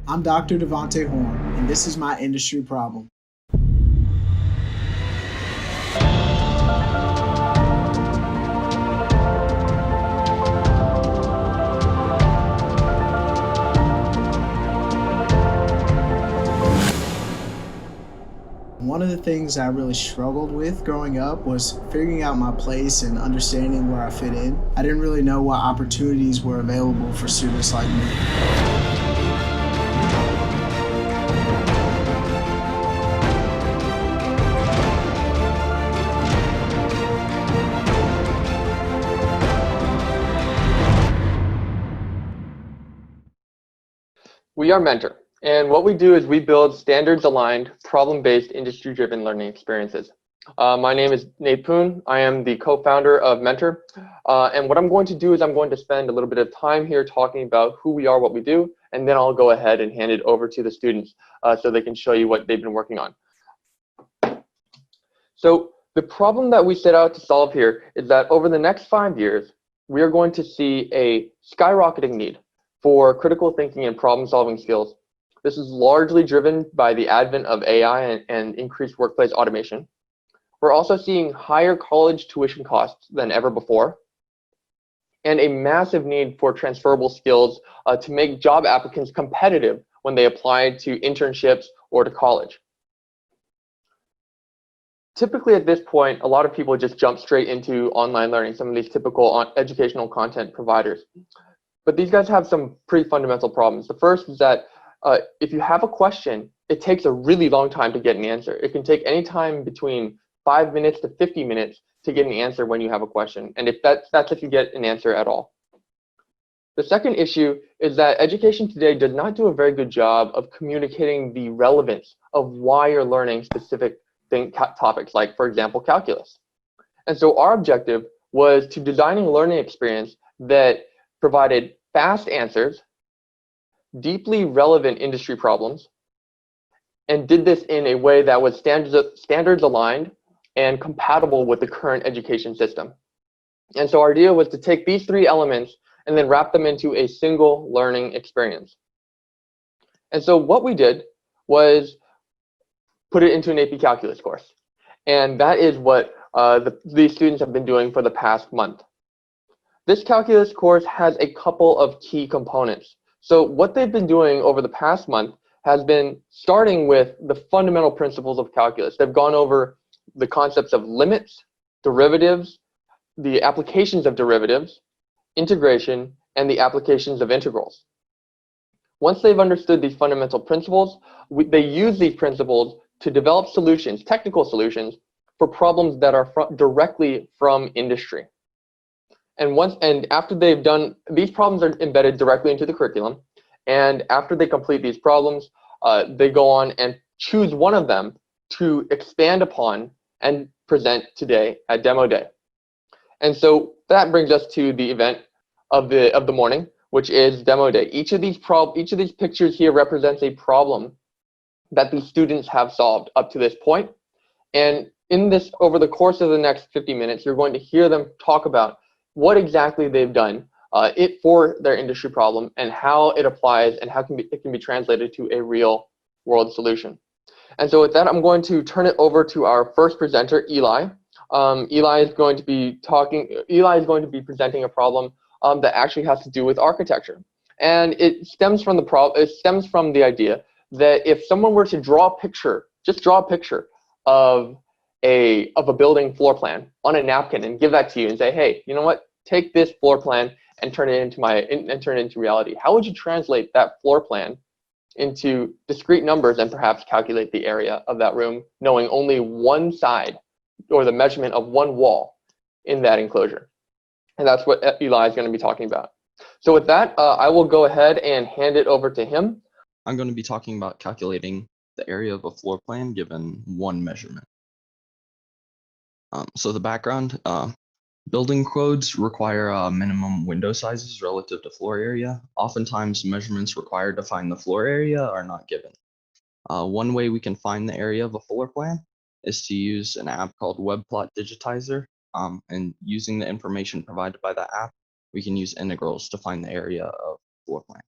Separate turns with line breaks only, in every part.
I'm Dr. Devonte Horn, and this is my industry problem. One of the things I really struggled with growing up was figuring out my place and understanding where I fit in. I didn't really know what opportunities were available for students like me.
We are Mentor, and what we do is we build standards-aligned, problem-based, industry-driven learning experiences. My name is Nate Poon. I am the co-founder of Mentor, and what I'm going to do is I'm going to spend a little bit of time here talking about who we are, what we do, and then I'll go ahead and hand it over to the students so they can show you what they've been working on. So the problem that we set out to solve here is that over the next 5 years, we are going to see a skyrocketing need for critical thinking and problem-solving skills. This is largely driven by the advent of AI and increased workplace automation. We're also seeing higher college tuition costs than ever before, and a massive need for transferable skills to make job applicants competitive when they apply to internships or to college. Typically at this point, a lot of people just jump straight into online learning, some of these typical educational content providers. But these guys have some pretty fundamental problems. The first is that if you have a question, it takes a really long time to get an answer. It can take any time between 5 minutes to 50 minutes to get an answer when you have a question. And if that's if you get an answer at all. The second issue is that education today does not do a very good job of communicating the relevance of why you're learning specific topics, like, for example, calculus. And so our objective was to design a learning experience that provided fast answers, deeply relevant industry problems, and did this in a way that was standards aligned and compatible with the current education system. And so our idea was to take these three elements and then wrap them into a single learning experience. And so what we did was put it into an AP Calculus course. And that is what these students have been doing for the past month. This calculus course has a couple of key components. So what they've been doing over the past month has been starting with the fundamental principles of calculus. They've gone over the concepts of limits, derivatives, the applications of derivatives, integration, and the applications of integrals. Once they've understood these fundamental principles, they use these principles to develop solutions, technical solutions, for problems that are directly from industry. And after they've done, these problems are embedded directly into the curriculum. And after they complete these problems, they go on and choose one of them to expand upon and present today at Demo Day. And so that brings us to the event of the morning, which is Demo Day. Each of these pictures here represents a problem that the students have solved up to this point. And in this, over the course of the next 50 minutes, you're going to hear them talk about what exactly they've done for their industry problem and how it applies and how it can be translated to a real world solution. And so with that, I'm going to turn it over to our first presenter, Eli. Eli is going to be presenting a problem that actually has to do with architecture. And it stems from the idea that if someone were to draw a picture, just draw a picture of a building floor plan on a napkin and give that to you and say, hey, you know what? Take this floor plan and turn it into reality. How would you translate that floor plan into discrete numbers and perhaps calculate the area of that room, knowing only one side or the measurement of one wall in that enclosure? And that's what Eli is going to be talking about. So with that, I will go ahead and hand it over to him.
I'm going to be talking about calculating the area of a floor plan given one measurement. So the background, building codes require minimum window sizes relative to floor area. Oftentimes, measurements required to find the floor area are not given. One way we can find the area of a floor plan is to use an app called WebPlot Digitizer. And using the information provided by the app, we can use integrals to find the area of floor plan.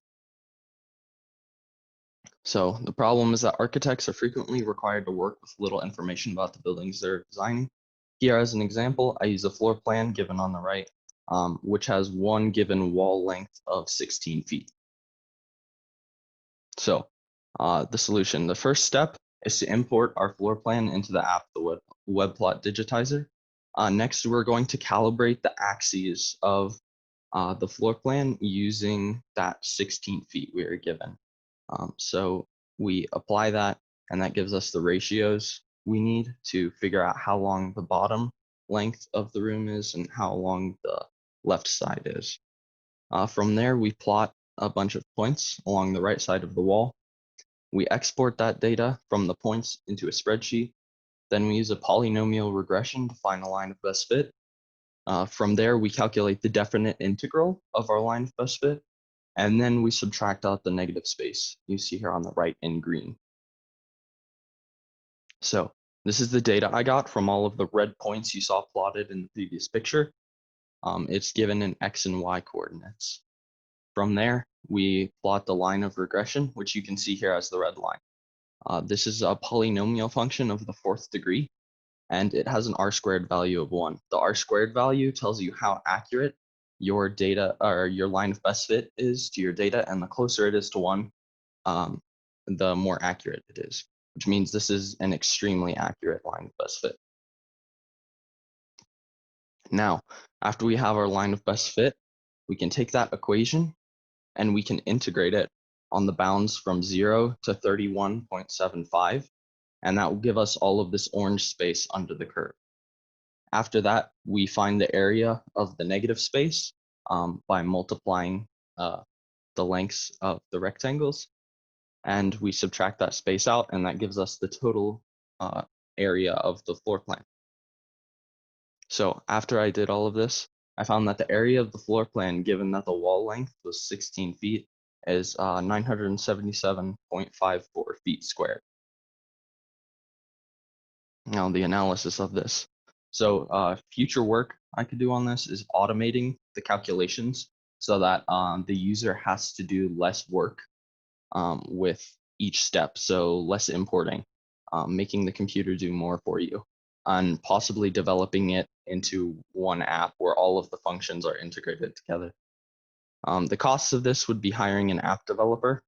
So the problem is that architects are frequently required to work with little information about the buildings they're designing. Here as an example, I use a floor plan given on the right, which has one given wall length of 16 feet. So the solution, the first step is to import our floor plan into the app, the WebPlot Digitizer. Next, we're going to calibrate the axes of the floor plan using that 16 feet we were given. So we apply that, and that gives us the ratios we need to figure out how long the bottom length of the room is and how long the left side is. From there, we plot a bunch of points along the right side of the wall. We export that data from the points into a spreadsheet. Then we use a polynomial regression to find a line of best fit. From there, we calculate the definite integral of our line of best fit, and then we subtract out the negative space you see here on the right in green. So this is the data I got from all of the red points you saw plotted in the previous picture. It's given in X and Y coordinates. From there, we plot the line of regression, which you can see here as the red line. This is a polynomial function of the 4th degree, and it has an r-squared value of 1. The r-squared value tells you how accurate your data or your line of best fit is to your data, and the closer it is to 1, the more accurate it is, which means this is an extremely accurate line of best fit. Now, after we have our line of best fit, we can take that equation and we can integrate it on the bounds from 0 to 31.75, and that will give us all of this orange space under the curve. After that, we find the area of the negative space by multiplying the lengths of the rectangles, and we subtract that space out, and that gives us the total area of the floor plan. So after I did all of this, I found that the area of the floor plan, given that the wall length was 16 feet, is 977.54 feet squared. Now the analysis of this. So future work I could do on this is automating the calculations so that the user has to do less work with each step, so less importing, making the computer do more for you, and possibly developing it into one app where all of the functions are integrated together. The costs of this would be hiring an app developer,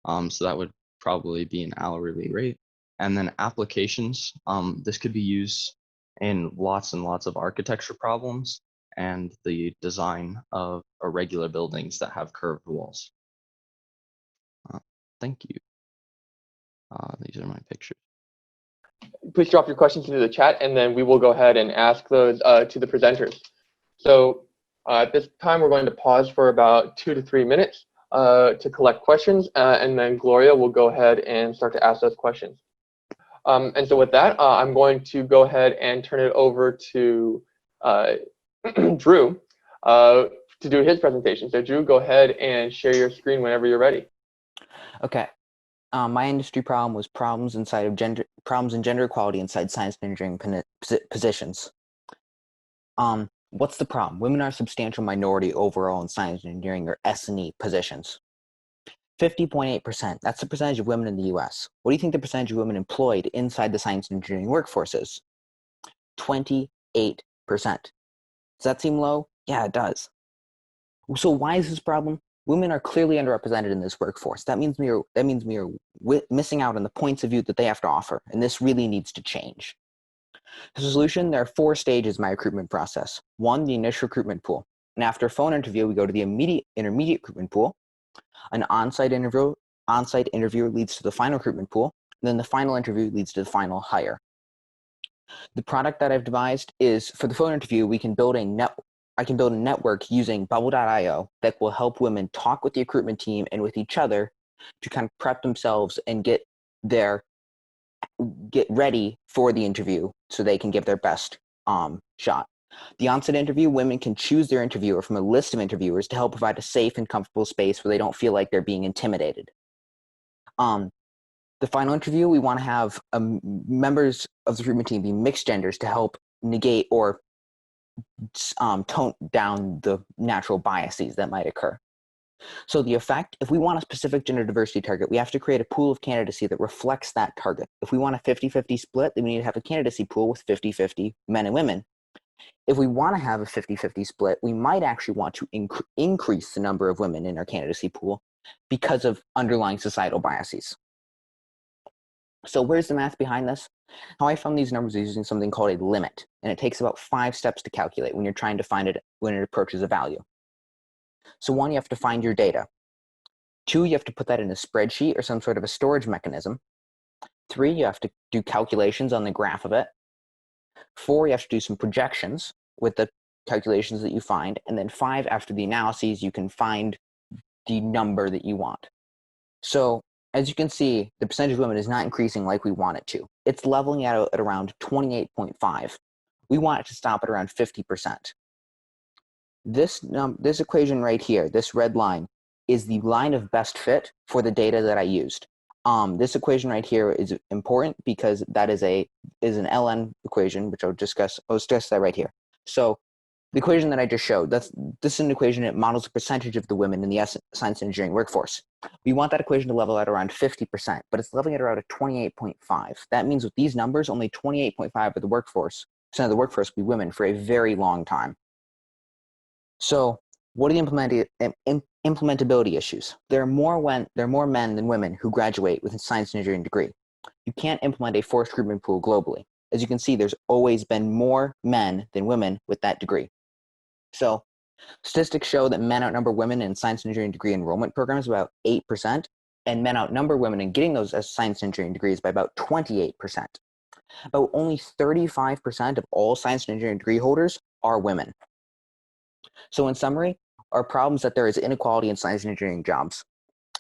so that would probably be an hourly rate. And then applications, this could be used in lots and lots of architecture problems and the design of irregular buildings that have curved walls. Thank you. These are my pictures.
Please drop your questions into the chat, and then we will go ahead and ask those to the presenters. So at this time, we're going to pause for about 2 to 3 minutes to collect questions, and then Gloria will go ahead and start to ask those questions. And so with that, I'm going to go ahead and turn it over to Drew to do his presentation. So Drew, go ahead and share your screen whenever you're ready.
Okay. My industry problem was problems in gender equality inside science and engineering positions. What's the problem? Women are a substantial minority overall in science and engineering, or S&E positions. 50.8%. That's the percentage of women in the U.S. What do you think the percentage of women employed inside the science and engineering workforce is? 28%. Does that seem low? Yeah, it does. So why is this a problem? Women are clearly underrepresented in this workforce. That means we are missing out on the points of view that they have to offer, and this really needs to change. The solution, there are 4 stages in my recruitment process. 1, the initial recruitment pool. And after a phone interview, we go to the intermediate recruitment pool. An on-site interview leads to the final recruitment pool. And then the final interview leads to the final hire. The product that I've devised is, for the phone interview, I can build a network using Bubble.io that will help women talk with the recruitment team and with each other to kind of prep themselves and get ready for the interview so they can give their best shot. The on-site interview, women can choose their interviewer from a list of interviewers to help provide a safe and comfortable space where they don't feel like they're being intimidated. The final interview, we want to have members of the recruitment team be mixed genders to help negate or tone down the natural biases that might occur. So the effect, if we want a specific gender diversity target, we have to create a pool of candidacy that reflects that target. If we want a 50-50 split, then we need to have a candidacy pool with 50-50 men and women. If we want to have a 50-50 split, we might actually want to increase the number of women in our candidacy pool because of underlying societal biases. So where's the math behind this? How I found these numbers is using something called a limit, and it takes about 5 steps to calculate when you're trying to find it when it approaches a value. So 1, you have to find your data. 2, you have to put that in a spreadsheet or some sort of a storage mechanism. 3, you have to do calculations on the graph of it. 4, you have to do some projections with the calculations that you find. And then 5, after the analyses, you can find the number that you want. So as you can see, the percentage of women is not increasing like we want it to. It's leveling out at around 28.5. We want it to stop at around 50%. This equation right here, this red line, is the line of best fit for the data that I used. This equation right here is important because that is an ln equation, which I'll discuss that right here. So the equation that I just showed, this is an equation that models the percentage of the women in the science and engineering workforce. We want that equation to level at around 50%, but it's leveling at around 28.5. That means with these numbers, only 28.5% of the workforce will be women for a very long time. So what are the implementability issues? There are more men than women who graduate with a science and engineering degree. You can't implement a forced recruitment pool globally. As you can see, there's always been more men than women with that degree. So statistics show that men outnumber women in science and engineering degree enrollment programs by about 8%, and men outnumber women in getting those as science and engineering degrees by about 28%. About only 35% of all science and engineering degree holders are women. So in summary, our problem is that there is inequality in science and engineering jobs.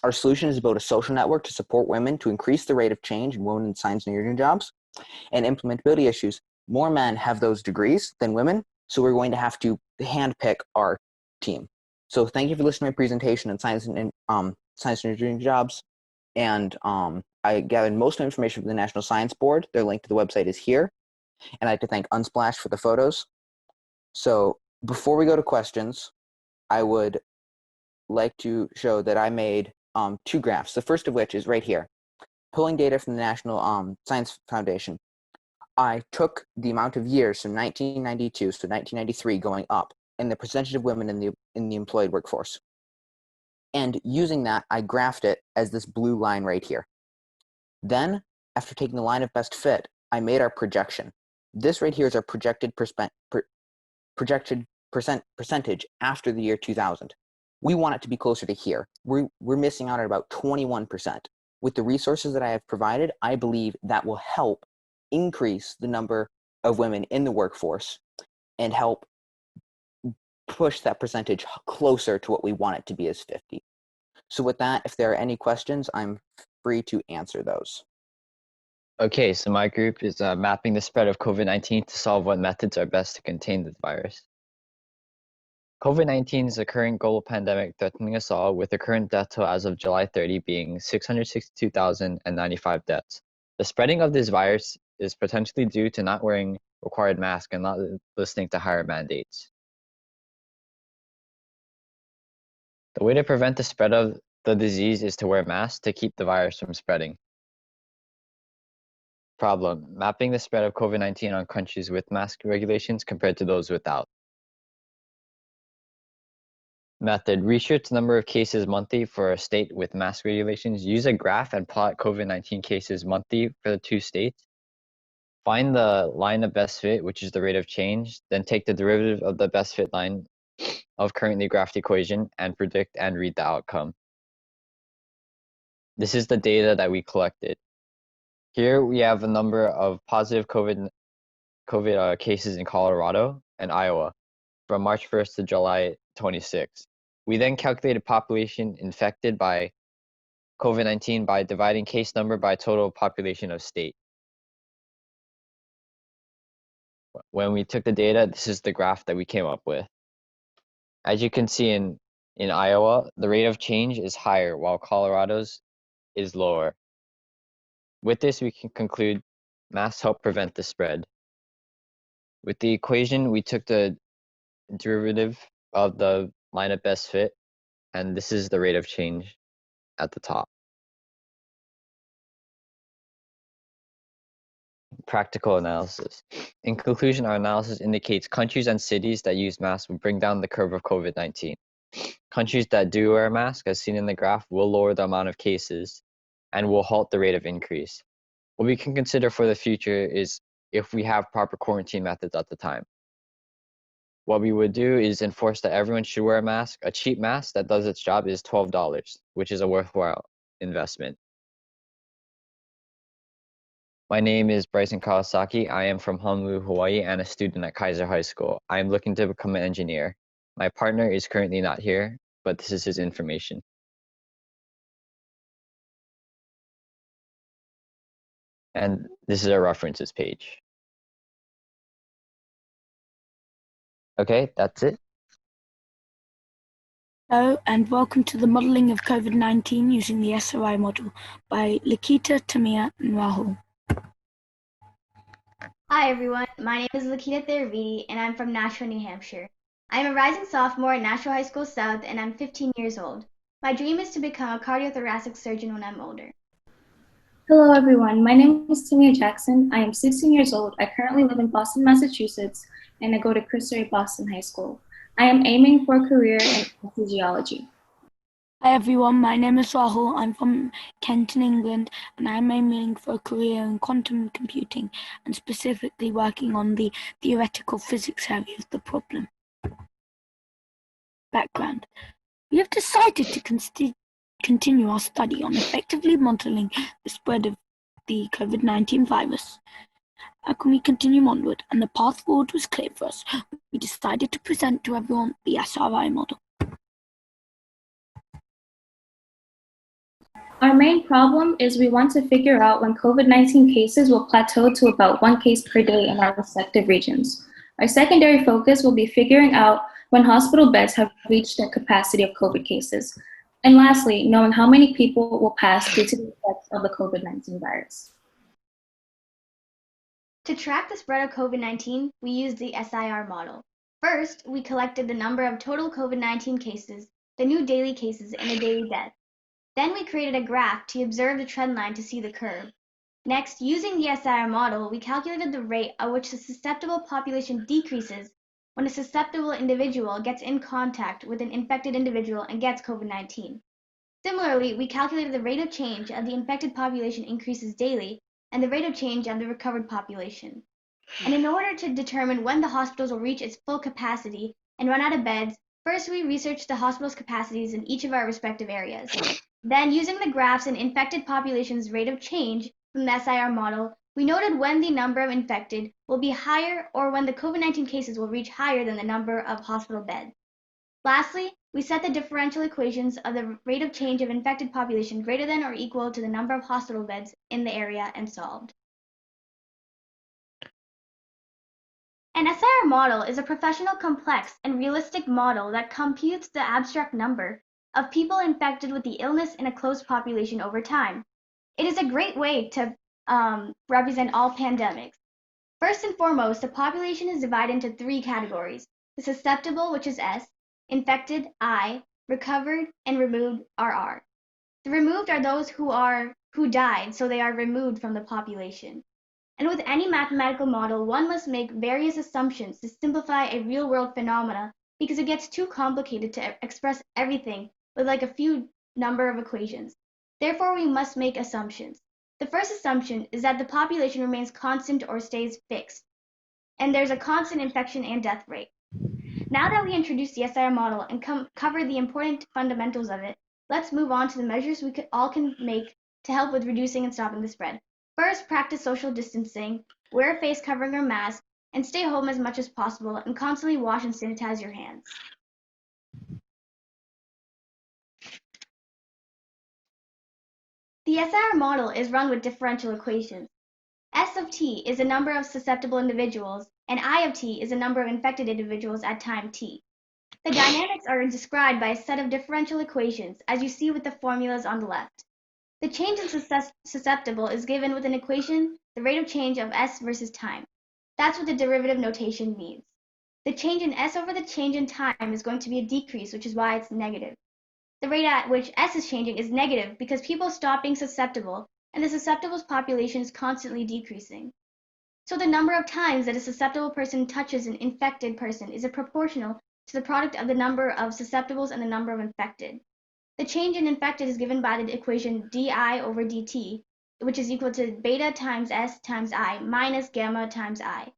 Our solution is to build a social network to support women to increase the rate of change in women in science and engineering jobs. And implementability issues, more men have those degrees than women, so we're going to have to handpick our team. So thank you for listening to my presentation on science and engineering jobs. And I gathered most of the information from the National Science Board. Their link to the website is here. And I'd like to thank Unsplash for the photos. So before we go to questions, I would like to show that I made 2 graphs. The first of which is right here. Pulling data from the National Science Foundation. I took the amount of years from 1992 to 1993 going up and the percentage of women in the employed workforce. And using that, I graphed it as this blue line right here. Then, after taking the line of best fit, I made our projection. This right here is our projected percentage after the year 2000. We want it to be closer to here. We're missing out at about 21%. With the resources that I have provided, I believe that will help increase the number of women in the workforce and help push that percentage closer to what we want it to be as 50. So with that, if there are any questions, I'm free to answer those.
Okay, so my group is mapping the spread of COVID-19 to solve what methods are best to contain the virus. COVID-19 is a current global pandemic threatening us all, with the current death toll as of July 30 being 662,095 deaths. The spreading of this virus is potentially due to not wearing required masks and not listening to higher mandates. The way to prevent the spread of the disease is to wear masks to keep the virus from spreading. Problem: mapping the spread of COVID-19 on countries with mask regulations compared to those without. Method: research the number of cases monthly for a state with mask regulations. Use a graph and plot COVID-19 cases monthly for the 2 states. Find the line of best fit, which is the rate of change. Then take the derivative of the best fit line of currently graphed equation and predict and read the outcome. This is the data that we collected. Here we have a number of positive COVID cases in Colorado and Iowa from March 1st to July 26th. We then calculated population infected by COVID-19 by dividing case number by total population of state. When we took the data, this is the graph that we came up with. As you can see in Iowa, the rate of change is higher while Colorado's is lower. With this, we can conclude masks help prevent the spread. With the equation, we took the derivative of the line of best fit and this is the rate of change at the top. Practical analysis. In conclusion, our analysis indicates countries and cities that use masks will bring down the curve of COVID-19. Countries that do wear a mask, as seen in the graph, will lower the amount of cases and will halt the rate of increase. What we can consider for the future is if we have proper quarantine methods at the time. What we would do is enforce that everyone should wear a mask. A cheap mask that does its job is $12, which is a worthwhile investment. My name is Bryson Kawasaki. I am from Honolulu, Hawaii, and a student at Kaiser High School. I am looking to become an engineer. My partner is currently not here, but this is his information. And this is our references page. Okay, that's it.
Hello and welcome to the modelling of COVID-19 using the SRI model by Lakita, Tamia, and Rahul.
Hi everyone, my name is Lakita Theravidi and I'm from Nashua, New Hampshire. I am a rising sophomore at Nashua High School South and I'm 15 years old. My dream is to become a cardiothoracic surgeon when I'm older.
Hello everyone, my name is Tamia Jackson. I am 16 years old. I currently live in Boston, Massachusetts, and I go to Christie Boston High School. I am aiming for a career in anesthesiology.
Hi everyone, my name is Rahul. I'm from Kenton, England, and I'm aiming for a career in quantum computing and specifically working on the theoretical physics area of the problem. Background. We have decided to continue our study on effectively modelling the spread of the COVID-19 virus. How can we continue onward? And the path forward was clear for us. We decided to present to everyone the SRI model.
Our main problem is we want to figure out when COVID-19 cases will plateau to about 1 case per day in our respective regions. Our secondary focus will be figuring out when hospital beds have reached their capacity of COVID cases. And lastly, knowing how many people will pass due to the effects of the COVID-19 virus.
To track the spread of COVID-19, we used the SIR model. First, we collected the number of total COVID-19 cases, the new daily cases, and the daily deaths. Then we created a graph to observe the trend line to see the curve. Next, using the SIR model, we calculated the rate at which the susceptible population decreases when a susceptible individual gets in contact with an infected individual and gets COVID-19. Similarly, we calculated the rate of change as the infected population increases daily and the rate of change of the recovered population. And in order to determine when the hospitals will reach its full capacity and run out of beds, first we researched the hospitals' capacities in each of our respective areas. Then, using the graphs and infected population's rate of change from the SIR model, we noted when the number of infected will be higher or when the COVID-19 cases will reach higher than the number of hospital beds. Lastly, we set the differential equations of the rate of change of infected population greater than or equal to the number of hospital beds in the area and solved. An SIR model is a professional, complex, and realistic model that computes the abstract number of people infected with the illness in a closed population over time. It is a great way to represent all pandemics. First and foremost, the population is divided into 3 categories: the susceptible, which is S, infected, I, recovered, and removed, RR. The removed are those who died, so they are removed from the population. And with any mathematical model, one must make various assumptions to simplify a real-world phenomena because it gets too complicated to express everything with like a few number of equations. Therefore, we must make assumptions. The first assumption is that the population remains constant or stays fixed, and there's a constant infection and death rate. Now that we introduced the SIR model and cover the important fundamentals of it, let's move on to the measures we all can make to help with reducing and stopping the spread. First, practice social distancing, wear a face covering or mask, and stay home as much as possible, and constantly wash and sanitize your hands. The SIR model is run with differential equations. S of t is the number of susceptible individuals, and I of t is the number of infected individuals at time t. The dynamics are described by a set of differential equations, as you see with the formulas on the left. The change in susceptible is given with an equation, the rate of change of S versus time. That's what the derivative notation means. The change in S over the change in time is going to be a decrease, which is why it's negative. The rate at which S is changing is negative because people stop being susceptible, and the susceptible population is constantly decreasing. So the number of times that a susceptible person touches an infected person is proportional to the product of the number of susceptibles and the number of infected. The change in infected is given by the equation di/dt, which is equal to beta times S times I minus gamma times I.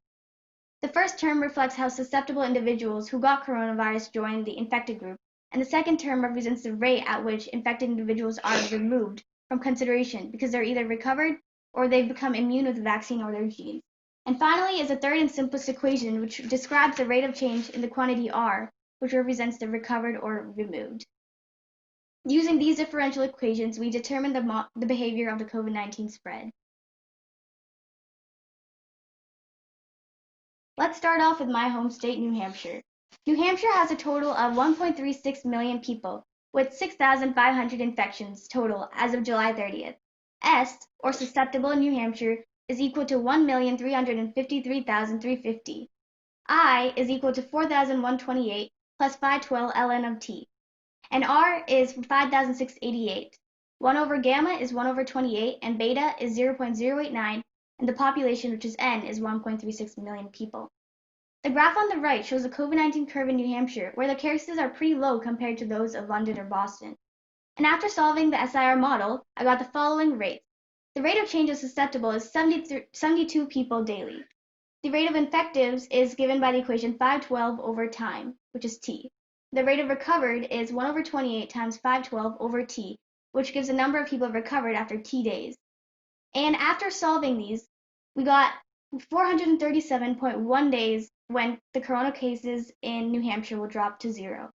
The first term reflects how susceptible individuals who got coronavirus joined the infected group, and the second term represents the rate at which infected individuals are removed from consideration because they're either recovered or they've become immune with the vaccine or their genes. And finally is a third and simplest equation, which describes the rate of change in the quantity R, which represents the recovered or removed. Using these differential equations, we determine the behavior of the COVID-19 spread. Let's start off with my home state, New Hampshire. New Hampshire has a total of 1.36 million people, with 6,500 infections total as of July 30th. S, or susceptible in New Hampshire, is equal to 1,353,350. I is equal to 4,128 plus 512 ln of t. And R is 5,688. 1 over gamma is 1 over 28, and beta is 0.089, and the population, which is N, is 1.36 million people. The graph on the right shows the COVID-19 curve in New Hampshire, where the cases are pretty low compared to those of London or Boston. And after solving the SIR model, I got the following rates. The rate of change of susceptible is 72 people daily. The rate of infectives is given by the equation 512 over time, which is t. The rate of recovered is 1 over 28 times 512 over t, which gives the number of people recovered after t days. And after solving these, we got 437.1 days when the corona cases in New Hampshire will drop to 0.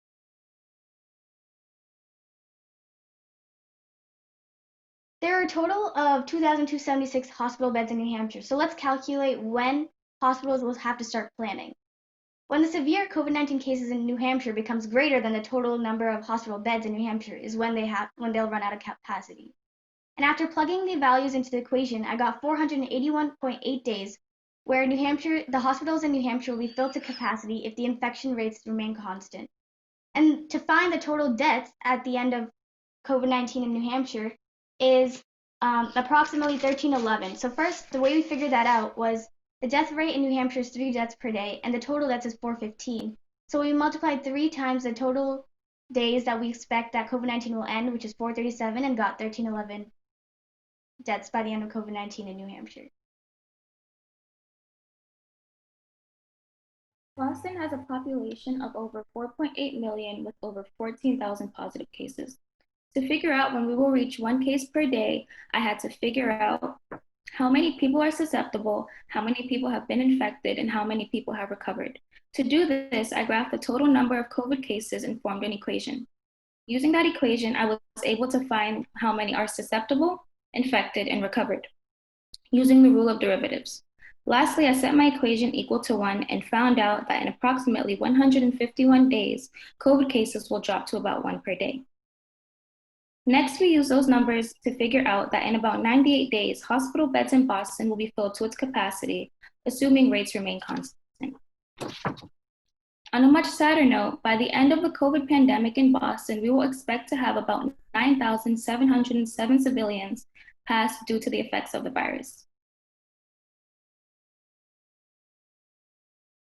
There are a total of 2,276 hospital beds in New Hampshire, so let's calculate when hospitals will have to start planning. When the severe COVID-19 cases in New Hampshire becomes greater than the total number of hospital beds in New Hampshire is when they'll run out of capacity. And after plugging the values into the equation, I got 481.8 days where the hospitals in New Hampshire will be filled to capacity if the infection rates remain constant. And to find the total deaths at the end of COVID-19 in New Hampshire is approximately 1311. So first, the way we figured that out was the death rate in New Hampshire is 3 deaths per day, and the total deaths is 415. So we multiplied 3 times the total days that we expect that COVID-19 will end, which is 437, and got 1311 deaths by the end of COVID-19 in New Hampshire.
Boston has a population of over 4.8 million with over 14,000 positive cases. To figure out when we will reach 1 case per day, I had to figure out how many people are susceptible, how many people have been infected, and how many people have recovered. To do this, I graphed the total number of COVID cases and formed an equation. Using that equation, I was able to find how many are susceptible, infected, and recovered, using the rule of derivatives. Lastly, I set my equation equal to 1 and found out that in approximately 151 days, COVID cases will drop to about 1 per day. Next, we use those numbers to figure out that in about 98 days, hospital beds in Boston will be filled to its capacity, assuming rates remain constant. On a much sadder note, by the end of the COVID pandemic in Boston, we will expect to have about 9,707 civilians pass due to the effects of the virus.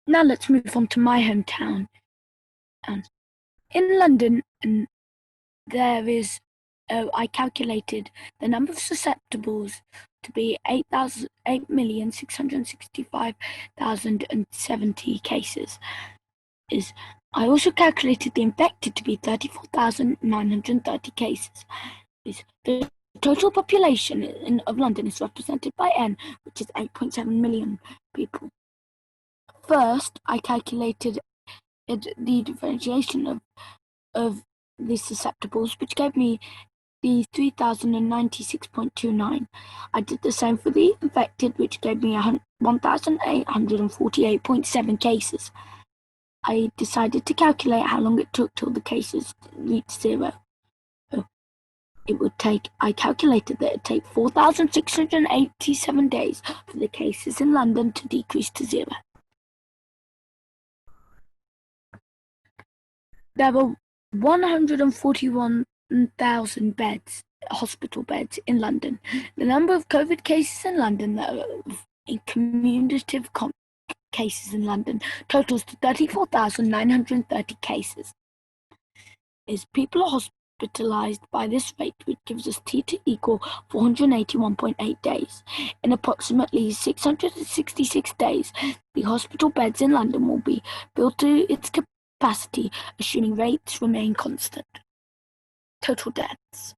Now let's move on to my hometown. In London, I calculated the number of susceptibles to be 8,665,070 cases. I also calculated the infected to be 34,930 cases. The total population of London is represented by N, which is 8.7 million people. First, I calculated the differentiation of the susceptibles, which gave me the 3,096.29. I did the same for the infected, which gave me 1,848.7 cases. I decided to calculate how long it took till the cases reached 0. I calculated that it would take 4,687 days for the cases in London to decrease to 0. There were 141,000 beds, hospital beds in London. The number of COVID cases in London, in cumulative cases in London, totals to 34,930 cases. As people are hospitalized by this rate, which gives us T to equal 481.8 days. In approximately 666 days, the hospital beds in London will be built to its capacity, assuming rates remain constant. Total deaths.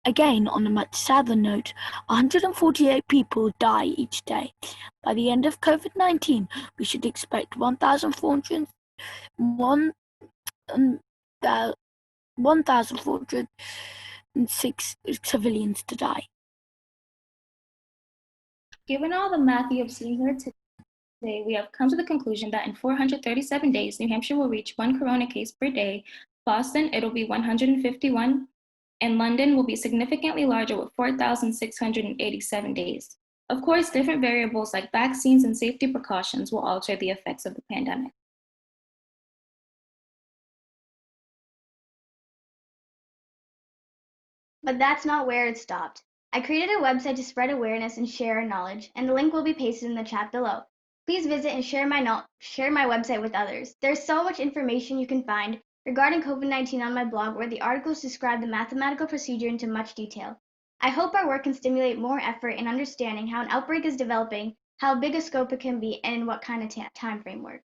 Again, on a much sadder note, 148 people die each day. By the end of COVID-19, we should expect 1,406 civilians to die.
Given all the math you have seen here today, we have come to the conclusion that in 437 days, New Hampshire will reach 1 corona case per day. Boston, it'll be 151, and London will be significantly larger with 4,687 days. Of course, different variables like vaccines and safety precautions will alter the effects of the pandemic.
But that's not where it stopped. I created a website to spread awareness and share our knowledge, and the link will be pasted in the chat below. Please visit and share my website with others. There's so much information you can find regarding COVID-19 on my blog, where the articles describe the mathematical procedure into much detail. I hope our work can stimulate more effort in understanding how an outbreak is developing, how big a scope it can be, and in what kind of time framework.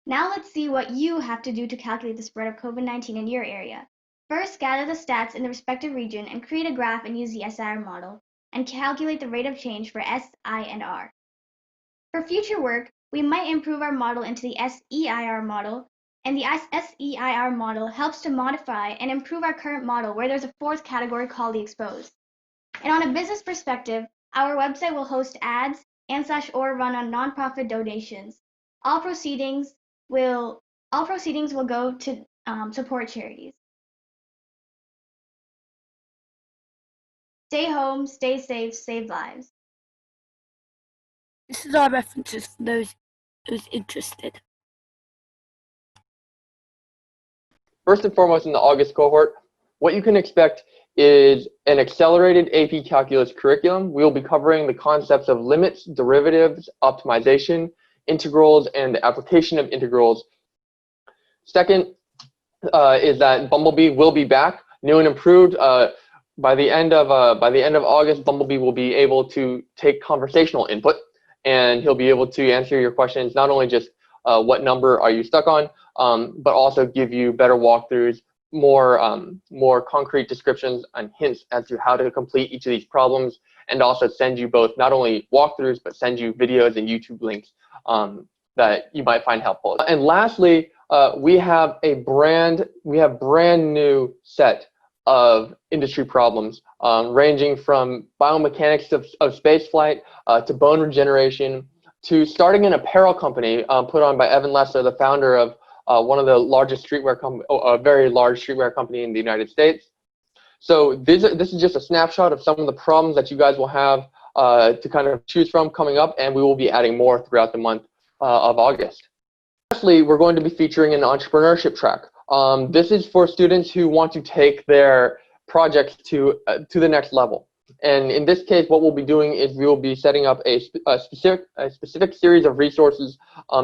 Now let's see what you have to do to calculate the spread of COVID-19 in your area. First, gather the stats in the respective region and create a graph and use the SIR model, and calculate the rate of change for S, I, and R. For future work, we might improve our model into the SEIR model, and the SEIR model helps to modify and improve our current model, where there's a fourth category called the exposed. And on a business perspective, our website will host ads and/or run on nonprofit donations. All proceedings will go to support charities. Stay home, stay safe, save lives.
This is our references for those interested.
First and foremost, in the August cohort, what you can expect is an accelerated AP Calculus curriculum. We will be covering the concepts of limits, derivatives, optimization, integrals, and the application of integrals. Second is that Bumblebee will be back, new and improved. By the end of August, Bumblebee will be able to take conversational input, and he'll be able to answer your questions, not only just what number are you stuck on, but also give you better walkthroughs, more concrete descriptions and hints as to how to complete each of these problems, and also send you both not only walkthroughs but send you videos and YouTube links that you might find helpful. And lastly, we have brand new set of industry problems, ranging from biomechanics of spaceflight to bone regeneration, to starting an apparel company put on by Evan Lessler, the founder of one of the largest streetwear a very large streetwear company in the United States. So this is just a snapshot of some of the problems that you guys will have to kind of choose from coming up, and we will be adding more throughout the month of August. Lastly, we're going to be featuring an entrepreneurship track. This is for students who want to take their projects to the next level. And in this case, what we'll be doing is we will be setting up a specific series of resources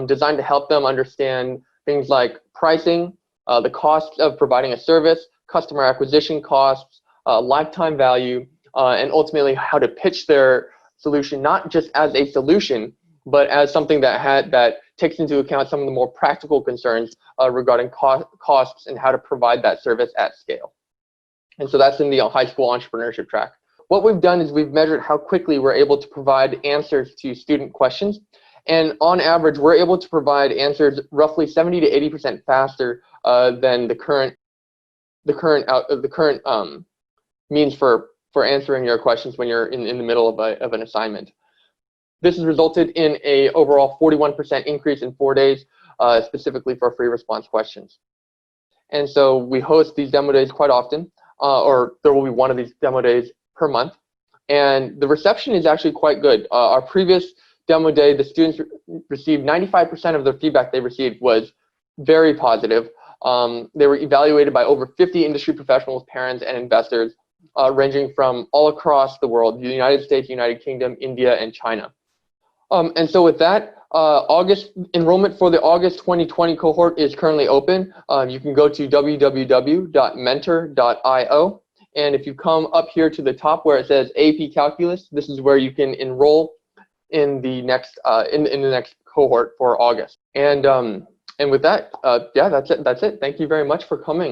designed to help them understand things like pricing, the cost of providing a service, customer acquisition costs, lifetime value, and ultimately how to pitch their solution, not just as a solution, but as something that takes into account some of the more practical concerns regarding costs and how to provide that service at scale. And so that's in the high school entrepreneurship track. What we've done is we've measured how quickly we're able to provide answers to student questions. And on average, we're able to provide answers roughly 70 to 80% faster than the current means for answering your questions when you're in the middle of an assignment. This has resulted in a overall 41% increase in 4 days, specifically for free response questions. And so we host these demo days quite often, or there will be one of these demo days per month. And the reception is actually quite good. Our previous demo day, the students received 95% of the feedback they received was, very positive. They were evaluated by over 50 industry professionals, parents, and investors, ranging from all across the world: the United States, United Kingdom, India, and China. And so with that, August enrollment for the August 2020 cohort is currently open. You can go to www.mentor.io, and if you come up here to the top where it says AP Calculus, this is where you can enroll in the next in the next cohort for August. And with that, yeah, that's it. Thank you very much for coming.